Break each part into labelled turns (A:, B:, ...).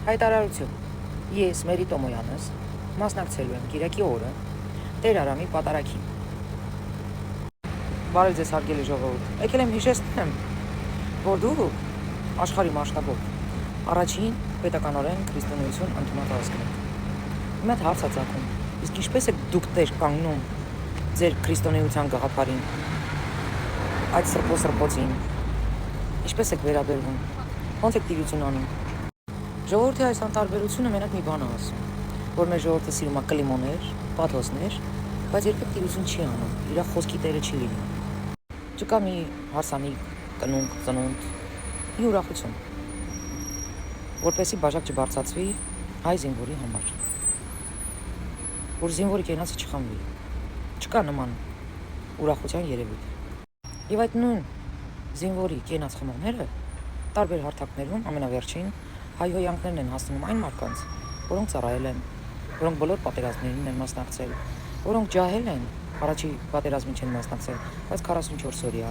A: Հայտարարություն. Ես Մերի Տոմոյանս մասնակցելու եմ Կիրակի օրը Տեր Արամի պատարագին։ Բարև ձեզ հարգելի ժողովուրդ։ Եկել եմ հիշեցնեմ, որ դուք աշխարհի մասշտաբով առաջին պետականորեն քրիստոնեություն ընդունած ազգն եք։ Հիմա հարց է ծագում. իսկ ինչպես եք դուք Տեր կանգնում ձեր քրիստոնեության գաղափարին, այդ սրբոցին, ինչպես եք վերաբերվում, ոնց եք տիրություն անում։ Ժողովրդի այս անտարբերությունը մենակ մի բան է ասում, որ մեր ժողովուրդը սիրում է կլիմոներ, պաթոսներ, բայց երբեք տիրություն չի անում, իր խոսքի տերը չի լինում։ Չկա մի հարսանիք, կնունկ, ծնունդ, մի ուրախություն, որպեսզի բաժակ չբարձրացվի հայ զինվորի համար, որ զինվորի կենացը չխամվի, չկա նման ուրախության երևույթ։ Եվ այդ նույն զինվորի կենաց խմողները տարբեր հարթակներում ամենավերջին հայհոյանքներն են հասնում այն մարդկանց, որոնք ծառայել են, որոնք բոլոր պատերազմներին են մասնակցել, որոնք ջահել են, առաջի պատերազմին չեն մասնակցել, բայց 44 օրյա,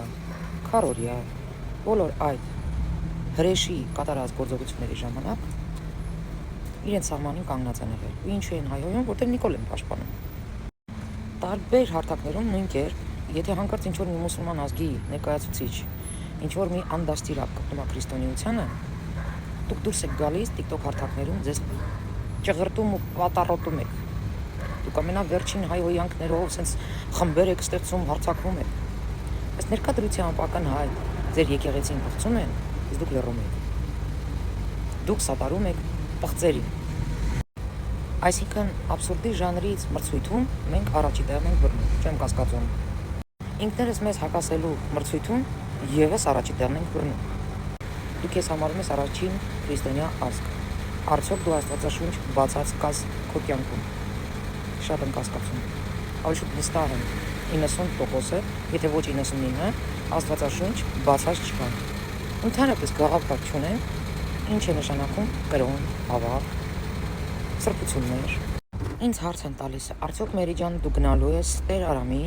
A: քառօրյա, բոլոր այդ հրեշի կատարած գործողությունների ժամանակ իրենց սահմանին կանգնած են եղել։ Ու ինչու են հայհոյում, որտեղ Նիկոլ են պաշտպանում։ Տարբեր հարթակներում նույն կերպ, եթե հանկարծ ինչ-որ մի մուսուլման ազգի ներկայացուցիչ, ինչ-որ մի անդաստիրակ կպնում է քրիստոնեությանը, դուք դուրս եք գալիս TikTok հարթակներում, ձեզ ճղրտում ու պատառոտում եք։ Դուք ամենավերջին հայհոյանքներով սենց խմբեր եք ստեղծում, հարձակվում եք։ Այս ներկա դրության պական հայ ձեր եկեղեցին փոխում են, իսկ դուք լռում եք։ Դուք սատարում եք պղծերին։ Այսինքն абսուրդի ժանրից մրցույթում մենք առաջի տեղն ենք բռնում, չեմ կասկածում։ Ինքներս մեզ հակասելու մրցույթում եւս առաջի տեղն ենք բռնում։ Դու քեզ համարում ես առաջին քրիստոնյա ազգ։ Արդյոք դու Աստվածաշունչ բացած կաս քո կյանքում։ Շատ եմ կասկածում։ Ավելի շուտ վստահ եմ 90%-ը, եթե ոչ 99-ը, Աստվածաշունչ բացած չկա։ Ընդհանրապես գաղափար չունեն, ինչ է նշանակում կրոն, ավար, սրբություններ։ Ինձ հարց են տալիս, արդյոք Մերի ջան դու գնալու ես Տեր Արամի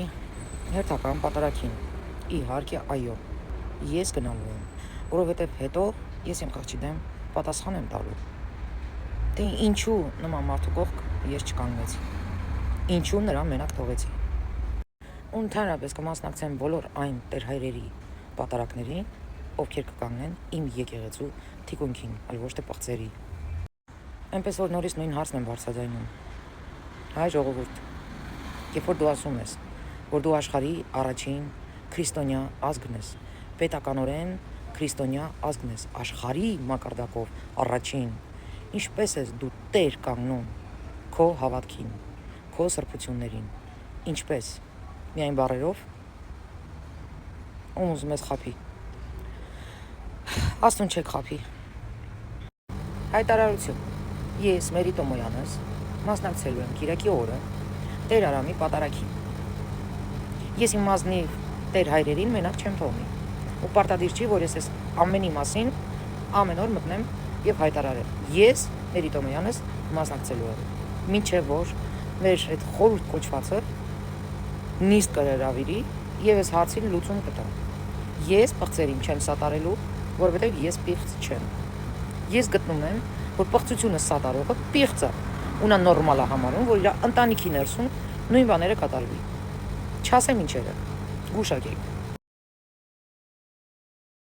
A: հերթական պատարագին։ Իհարկե այո, ես գնալու եմ, որովհետև հետո ես իմ խղճի դեմ պատասխան եմ տալու։ Թե ինչու նման մարդու կողք ես չկանգնեցի, ինչու նրան մենակ թողեցի։ Ու ընդհանրապես կմասնակցեմ բոլոր այն Տեր հայրերի պատարագներին, ովքեր կկանգնեն իմ եկեղեցու թիկունքին, այլ ոչ թե պղծերի։ Այնպես որ նորից նույն հարցն եմ բարձրաձայնում։ Հայ ժողովուրդ, երբ որ դու ասում ես, որ դու աշխարհի առաջին քրիստոնյա ազգն ես, պետականորեն քրիստոնյա ազգն ես, աշխարհի մակարդակով առաջին, ինչպես ես դու Տեր կանգնում քո հավատքին, քո սրբություններին, ինչպես, միայն բառերով, ում ուզում ես խափի, աստուն չեք խափի։ Հայտարարություն. Ես Մերի Տոմոյանս մասնակցելու եմ Կիրակի օրը Տեր Արամի պատարագին։ Ես իմ ազնիվ Տեր հայրերին մենակ չեմ թողնի։ Ու պարտադիր չի, որ ես ամենի մասին ամեն օր մտնեմ եւ հայտարարեմ։ Ես Մերի Տոմոյանս մասնակցելու եմ։ Մինչեւ որ մեր այդ խորհուրդ կոչվածը նիստ կհրավիրի եւ այս հարցին լուծում կտա։ Ես պղծերին չեմ սատարելու, որովհետեւ ես պիղծ չեմ։ Ես գտնում եմ, որ պղծությունը սատարողը պիղծ է, ու նա նորմալ է համարում, որ իր ընտանիքի ներսում նույն բաները կատարվի։ Չասեմ ինչերը, գուշակեք։